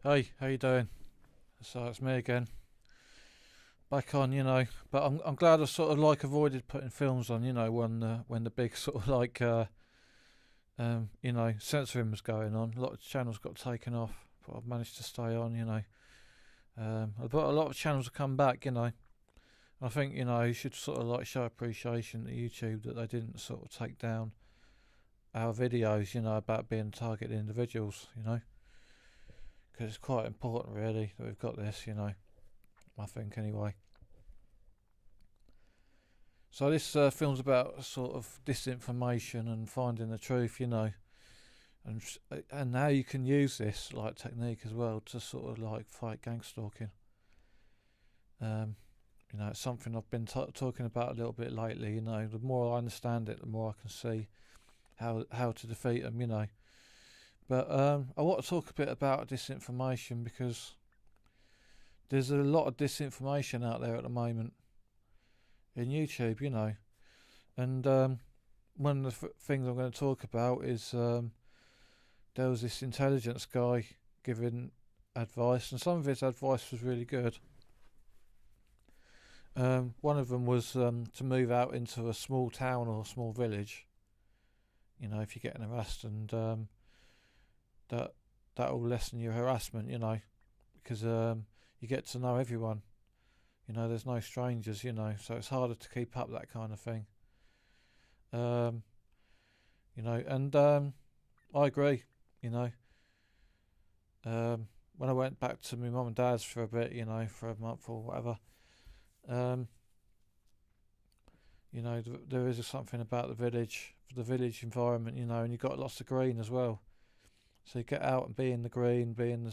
Hey, how you doing? So it's me again, back on, But I'm glad I sort of like avoided putting films on, when the big sort of censoring was going on. A lot of channels got taken off, but I've managed to stay on, But a lot of channels have come back, I think you should sort of like show appreciation to YouTube that they didn't sort of take down our videos, about being targeted individuals, because it's quite important really that we've got this, I think anyway. So this film's about sort of disinformation and finding the truth, and how you can use this like technique as well to sort of like fight gang stalking. It's something I've been talking about a little bit lately. The more I understand it, the more I can see how to defeat them. But I want to talk a bit about disinformation because there's a lot of disinformation out there at the moment in YouTube, And one of the things I'm going to talk about is there was this intelligence guy giving advice, and some of his advice was really good. One of them was to move out into a small town or a small village, if you're getting harassed, and that will lessen your harassment, because you get to know everyone. There's no strangers, so it's harder to keep up that kind of thing. And I agree, when I went back to my mum and dad's for a bit, for a month or whatever, there is something about the village environment, and you've got lots of green as well. So you get out and be in the green, be in the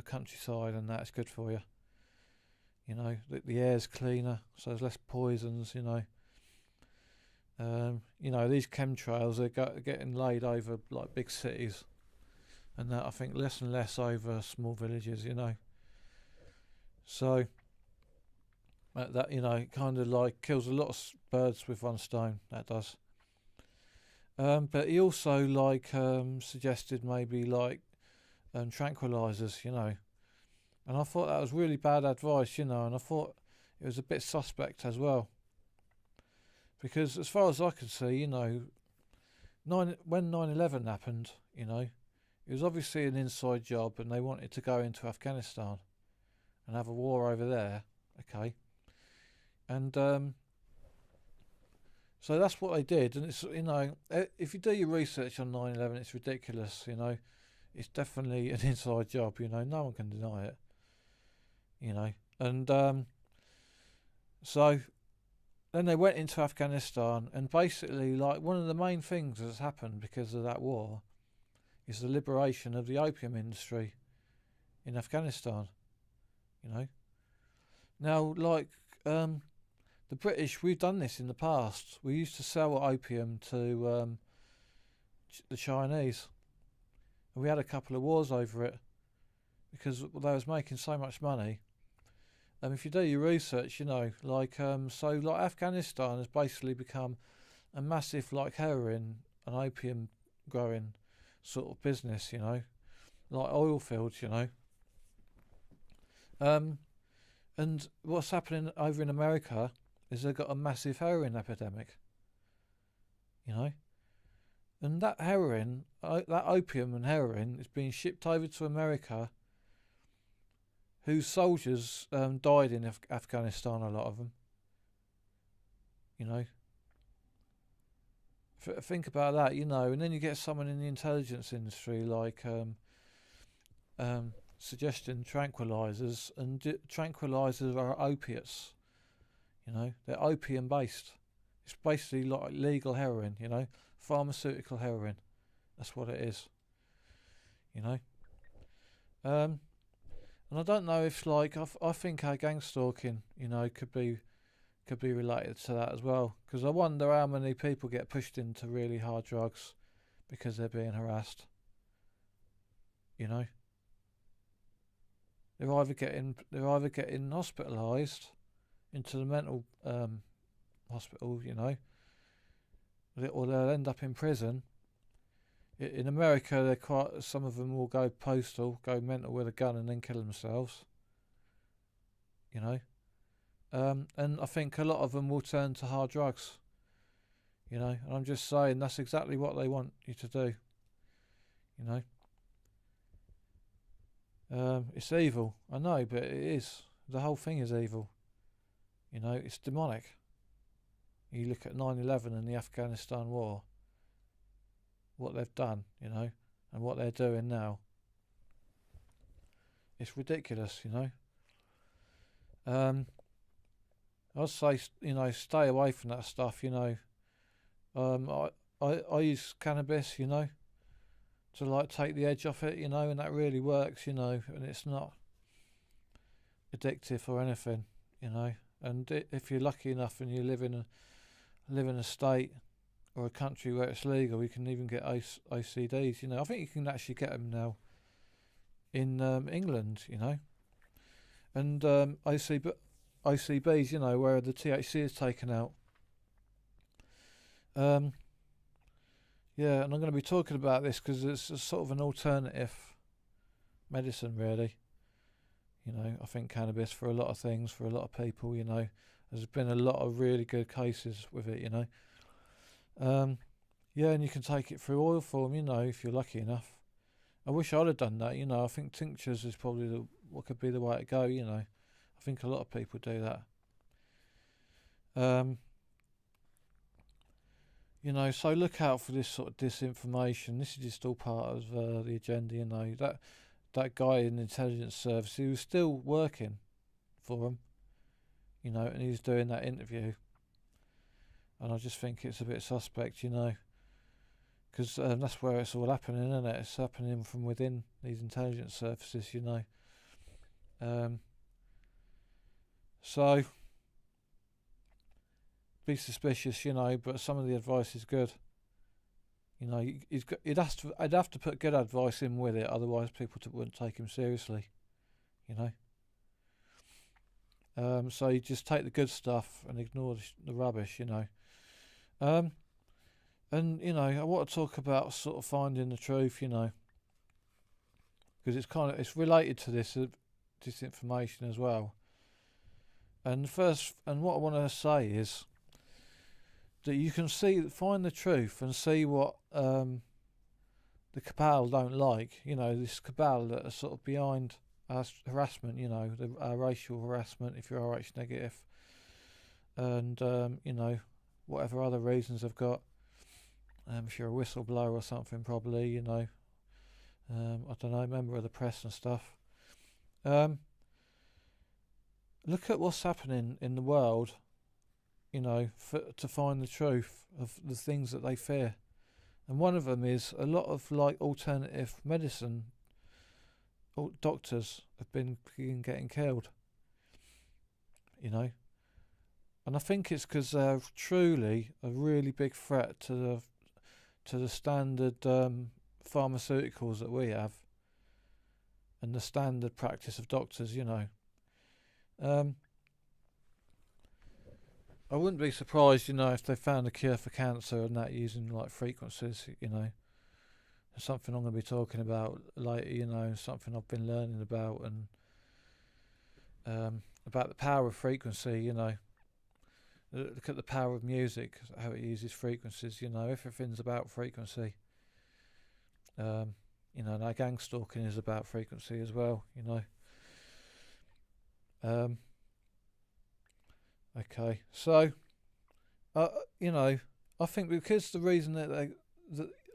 countryside, and that's good for you. The air's cleaner, so there's less poisons. These chemtrails are getting laid over like big cities, and that I think less and less over small villages. So that it kind of like kills a lot of birds with one stone. That does. But he also suggested maybe tranquilizers. And I thought that was really bad advice, and I thought it was a bit suspect as well. Because as far as I could see, when 9/11 happened, it was obviously an inside job and they wanted to go into Afghanistan and have a war over there, okay? And so that's what they did. And it's, if you do your research on 9/11, it's ridiculous, It's definitely an inside job, no one can deny it. And so then they went into Afghanistan, and basically, like, one of the main things that's happened because of that war is the liberation of the opium industry in Afghanistan. Now, the British, we've done this in the past. We used to sell opium to the Chinese, and we had a couple of wars over it because they was making so much money. If you do your research, Afghanistan has basically become a massive heroin and opium growing sort of business, like oil fields, And what's happening over in America is they've got a massive heroin epidemic, And that heroin, that opium and heroin is being shipped over to America, whose soldiers died in Afghanistan, a lot of them. Think about that, and then you get someone in the intelligence industry suggesting tranquilizers, and tranquilizers are opiates. They're opium based. It's basically like legal heroin, pharmaceutical heroin. That's what it is. And I don't know if I think our gang stalking, could be related to that as well. Because I wonder how many people get pushed into really hard drugs because they're being harassed. They're either getting hospitalised into the mental hospital, or they'll end up in prison In America, they're quite. Some of them will go postal, go mental with a gun, and then kill themselves. You know, and I think a lot of them will turn to hard drugs. You know, and I'm just saying that's exactly what they want you to do. You know, it's evil. I know, but it is. The whole thing is evil. You know, it's demonic. You look at 9/11 and the Afghanistan war, what they've done, you know, and what they're doing now. It's ridiculous, you know. I'd say, you know, stay away from that stuff, you know. I use cannabis, you know, to like take the edge off it, you know, and that really works, you know, and it's not addictive or anything, you know. And if you're lucky enough and you live in a state or a country where it's legal, you can even get OCDs. You know, I think you can actually get them now in England. You know, and OCBs. You know, where the THC is taken out. Yeah, and I'm going to be talking about this because it's a sort of an alternative medicine, really. You know, I think cannabis for a lot of things, for a lot of people, you know, there's been a lot of really good cases with it, you know. Yeah, and you can take it through oil form, you know, if you're lucky enough. I wish I'd have done that, you know. I think tinctures is probably what could be the way to go, you know. I think a lot of people do that. You know, so look out for this sort of disinformation. This is just all part of the agenda, you know. That guy in the intelligence service, he was still working for them, you know, and he was doing that interview. And I just think it's a bit suspect, you know, because that's where it's all happening, isn't it? It's happening from within these intelligence services, you know. So be suspicious, you know, but some of the advice is good. You know, I'd have to put good advice in with it, otherwise people wouldn't take him seriously. You know, so you just take the good stuff and ignore the rubbish. You know, and you know, I want to talk about sort of finding the truth. You know, because it's related to this disinformation as well. And what I want to say is that you can find the truth and see what the cabal don't like. You know, this cabal that are sort of behind our harassment. You know, our racial harassment if you're RH negative, and you know, whatever other reasons they've got. If you're a whistleblower or something, probably. You know, I don't know, member of the press and stuff. Look at what's happening in the world. You know, to find the truth of the things that they fear. And one of them is a lot of like alternative medicine doctors have been getting killed. You know, and I think it's because they're truly a really big threat to the standard pharmaceuticals that we have, and the standard practice of doctors. You know, I wouldn't be surprised, you know, if they found a cure for cancer and that using like frequencies, you know. It's something I'm going to be talking about later, you know, something I've been learning about, and about the power of frequency, you know. Look at the power of music, how it uses frequencies, you know, everything's about frequency. You know, and gang stalking is about frequency as well, you know. Okay, so, you know, I think because the reason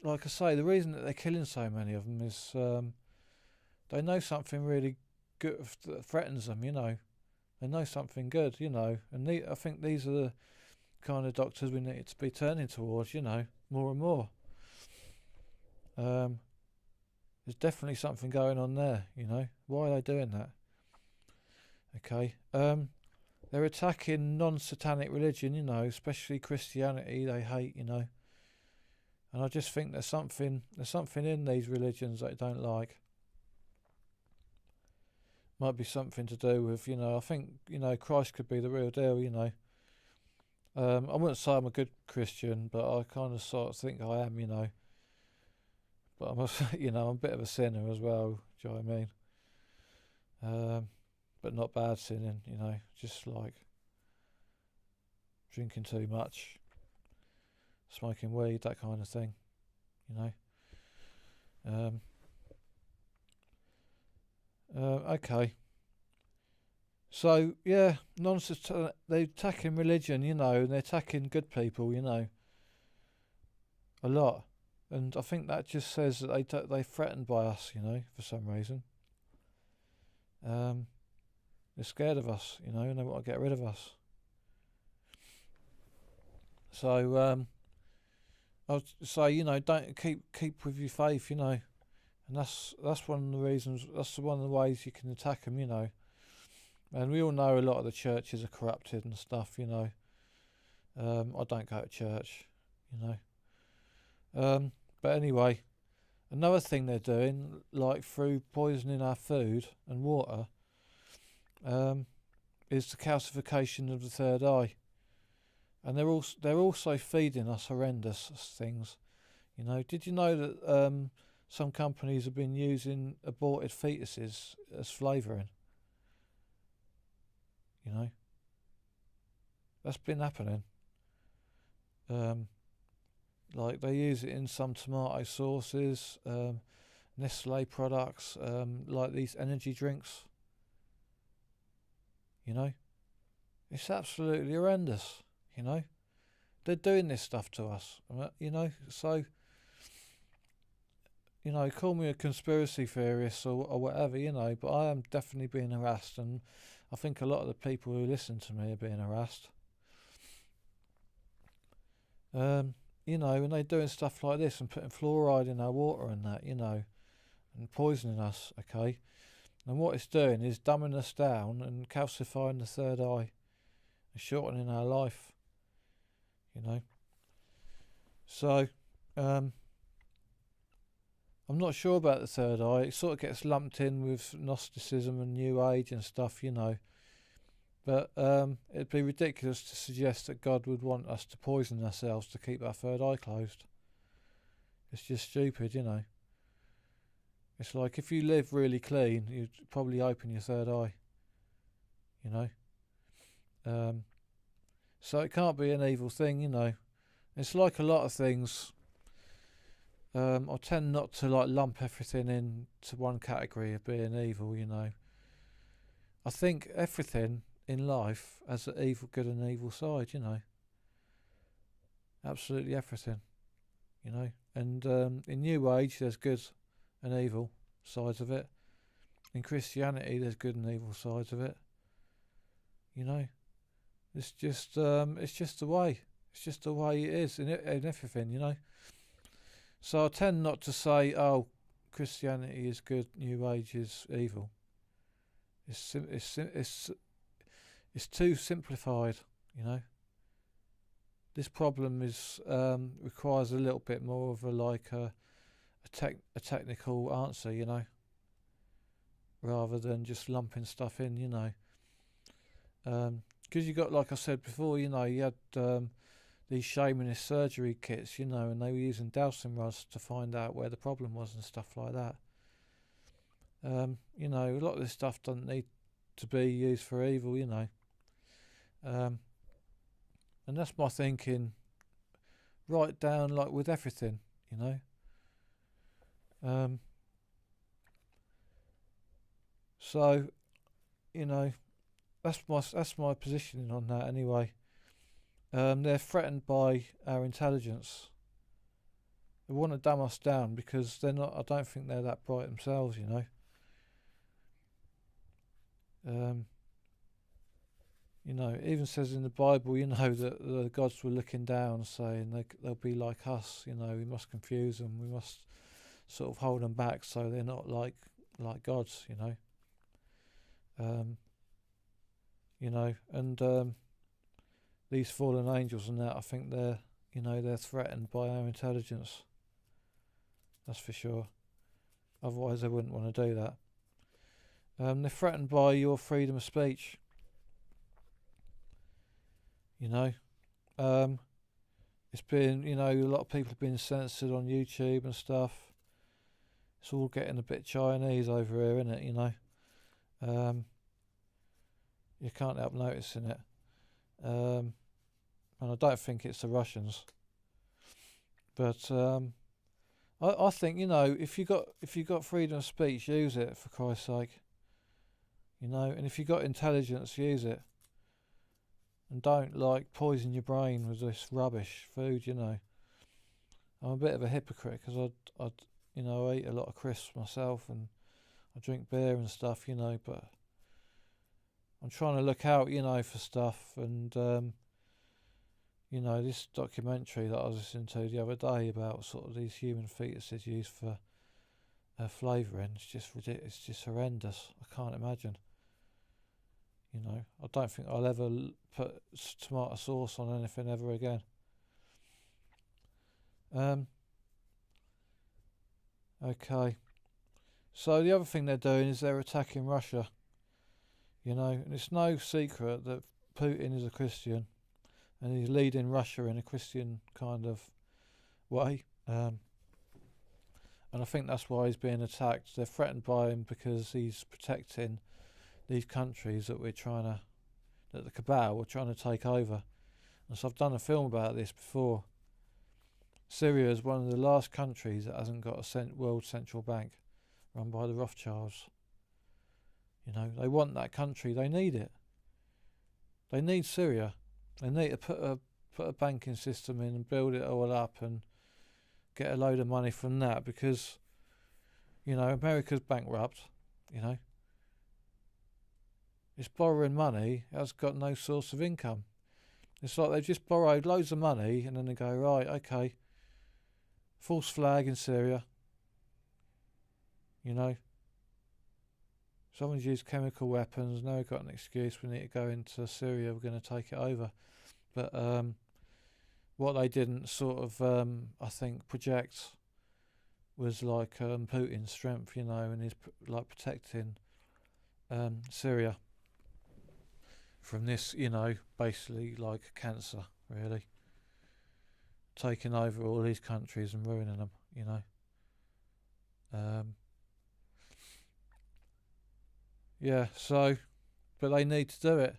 like I say, the reason that they're killing so many of them is they know something really good that threatens them, you know. They know something good, you know, and I think these are the kind of doctors we need to be turning towards, you know, more and more. There's definitely something going on there, you know. Why are they doing that? Okay, they're attacking non-satanic religion, you know, especially Christianity. They hate, you know, and I just think there's something in these religions that I don't like. Might be something to do with, you know, I think, you know, Christ could be the real deal, you know. I wouldn't say I'm a good Christian, but I kind of sort of think I am, you know. but I'm I'm a bit of a sinner as well. Do you know what I mean? But not bad sinning. Just like drinking too much, smoking weed, that kind of thing. You know. Okay. So yeah, nonsense. They're attacking religion, and they're attacking good people, a lot. And I think that just says that they're threatened by us, for some reason. They're scared of us, and they want to get rid of us. So I would say, don't keep with your faith, and that's one of the reasons. That's one of the ways you can attack them, And we all know a lot of the churches are corrupted and stuff, I don't go to church, you know. But anyway, another thing they're doing, like through poisoning our food and water, is the calcification of the third eye. And they're also feeding us horrendous things. Did you know that some companies have been using aborted fetuses as flavouring? That's been happening. Like they use it in some tomato sauces, Nestle products, like these energy drinks. It's absolutely horrendous. They're doing this stuff to us. So call me a conspiracy theorist or whatever, but I am definitely being harassed, and I think a lot of the people who listen to me are being harassed. And they're doing stuff like this and putting fluoride in our water and that, and poisoning us, okay? And what it's doing is dumbing us down and calcifying the third eye and shortening our life, So, I'm not sure about the third eye. It sort of gets lumped in with Gnosticism and New Age and stuff, But it'd be ridiculous to suggest that God would want us to poison ourselves to keep our third eye closed. It's just stupid, It's like if you live really clean, you'd probably open your third eye, So it can't be an evil thing, It's like a lot of things. I tend not to lump everything into one category of being evil, I think everything in life has an evil, good and evil side, Absolutely everything, And in New Age, there's good and evil sides of it. In Christianity, there's good and evil sides of it. It's just the way. It's just the way it is in everything, So I tend not to say, "Oh, Christianity is good, New Age is evil." It's too simplified, This problem requires a little bit more of a technical answer, rather than just lumping stuff in, Because you got, like I said before, you had these shamanist surgery kits, and they were using dowsing rods to find out where the problem was and stuff like that. A lot of this stuff doesn't need to be used for evil, And that's my thinking right down, like with everything, So, that's my positioning on that anyway. They're threatened by our intelligence. They want to dumb us down because they're not. I don't think they're that bright themselves, It even says in the Bible, that the gods were looking down, saying they'll be like us. We must confuse them. We must sort of hold them back so they're not like gods. And these fallen angels and that, I think they're threatened by our intelligence. That's for sure. Otherwise, they wouldn't want to do that. They're threatened by your freedom of speech. It's been, a lot of people have been censored on YouTube and stuff. It's all getting a bit Chinese over here, isn't it? You can't help noticing it. And I don't think it's the Russians. But I think, if you got freedom of speech, use it, for Christ's sake. And if you got intelligence, use it. And don't poison your brain with this rubbish food. I'm a bit of a hypocrite because I eat a lot of crisps myself and I drink beer and stuff. But I'm trying to look out, for stuff. And this documentary that I was listening to the other day about sort of these human fetuses used for flavouring, it's just ridiculous. It's just horrendous. I can't imagine. I don't think I'll ever put tomato sauce on anything ever again. Okay. So the other thing they're doing is they're attacking Russia. And it's no secret that Putin is a Christian, and he's leading Russia in a Christian kind of way. And I think that's why he's being attacked. They're threatened by him because he's protecting these countries that the cabal were trying to take over. And so I've done a film about this before. Syria is one of the last countries that hasn't got a world central bank run by the Rothschilds. They want that country. They need it. They need Syria. They need to put a banking system in and build it all up and get a load of money from that because, America's bankrupt. It's borrowing money. It has got no source of income. It's like they've just borrowed loads of money and then they go, right, okay, false flag in Syria. Someone's used chemical weapons. Now we've got an excuse. We need to go into Syria. We're going to take it over. But what they didn't sort of, I think, project was Putin's strength, and he's protecting Syria from this, basically like cancer, really, taking over all these countries and ruining them, Yeah, so, but they need to do it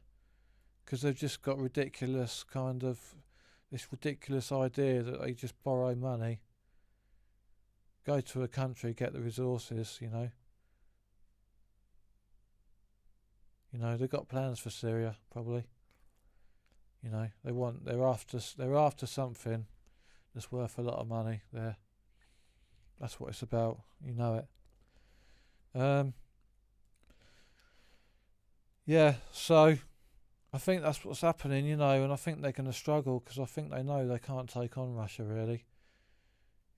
because they've just got this ridiculous idea that they just borrow money, go to a country, get the resources, they've got plans for Syria, probably. They're after something that's worth a lot of money there. That's what it's about, it. Yeah, so I think that's what's happening, and I think they're going to struggle because I think they know they can't take on Russia really.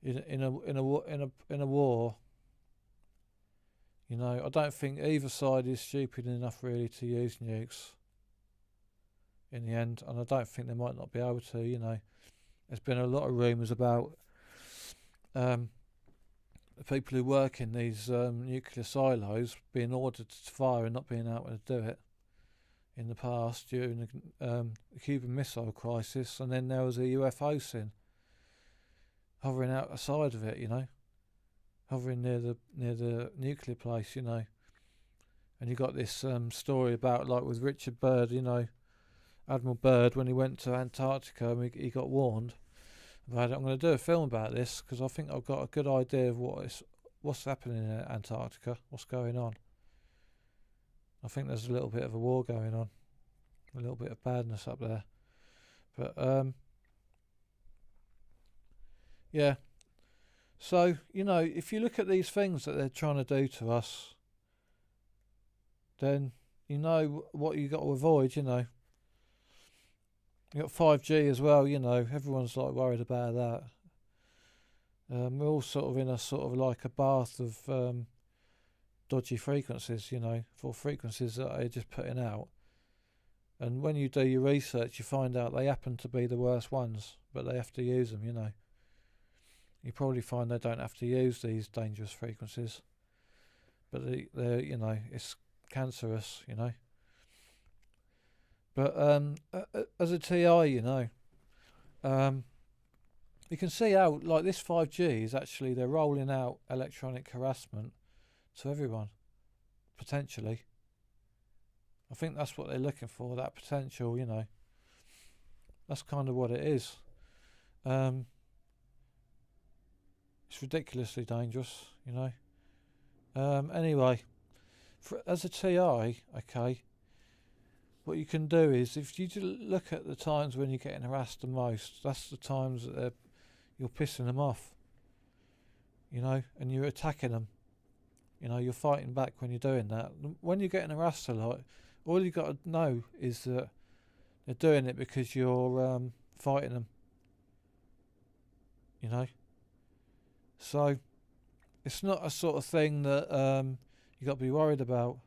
In a war, I don't think either side is stupid enough really to use nukes in the end, and I don't think they might not be able to. There's been a lot of rumours about the people who work in these nuclear silos being ordered to fire and not being able to do it in the past during the Cuban Missile Crisis, and then there was a UFO sin hovering outside of it, hovering near the nuclear place, and you got this story about with Richard Byrd, Admiral Byrd, when he went to Antarctica, he got warned about it. I'm going to do a film about this because I think I've got a good idea of what's happening in Antarctica, what's going on. I think there's a little bit of a war going on, a little bit of badness up there. But yeah. So, if you look at these things that they're trying to do to us, then you know what you got to avoid, You got 5G as well, everyone's worried about that. We're all sort of in a bath of dodgy frequencies, for frequencies that they're just putting out. And when you do your research, you find out they happen to be the worst ones, but they have to use them, You probably find they don't have to use these dangerous frequencies, but they're it's cancerous, But as a TI, You can see how, like, this 5G is actually, they're rolling out electronic harassment to everyone, potentially. I think that's what they're looking for, that potential, you know. That's kind of what it is. It's ridiculously dangerous, you know. Anyway, as a TI, okay, what you can do is, if you look at the times when you're getting harassed the most, that's the times that you're pissing them off, you know, and you're attacking them. You know, you're fighting back when you're doing that. When you're getting harassed a lot, all you got to know is that they're doing it because you're fighting them. You know, so it's not a sort of thing that you got to be worried about.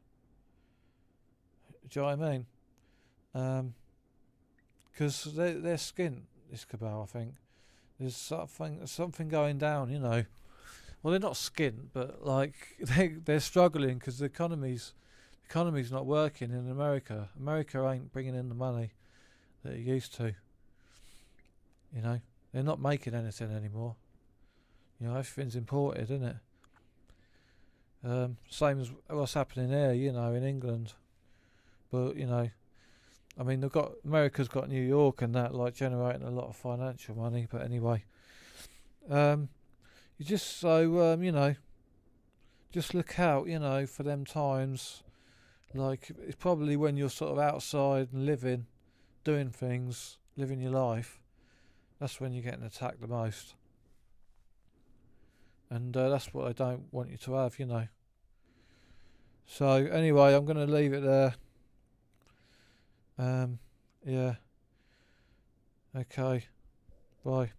Do you know what I mean? Because they're skint, this cabal, I think. There's something going down, you know. Well, they're not skint, but like they're struggling because the economy's not working in America. America ain't bringing in the money that it used to. You know, they're not making anything anymore. You know, everything's imported, isn't it? Same as what's happening here, you know, in England. But you know, I mean, America's got New York and that, like, generating a lot of financial money. But anyway, you just you know, just look out, you know, for them times. Like, it's probably when you're sort of outside and living, doing things, living your life. That's when you're getting attacked the most. And that's what I don't want you to have, you know. So anyway, I'm going to leave it there. Yeah. Okay. Bye.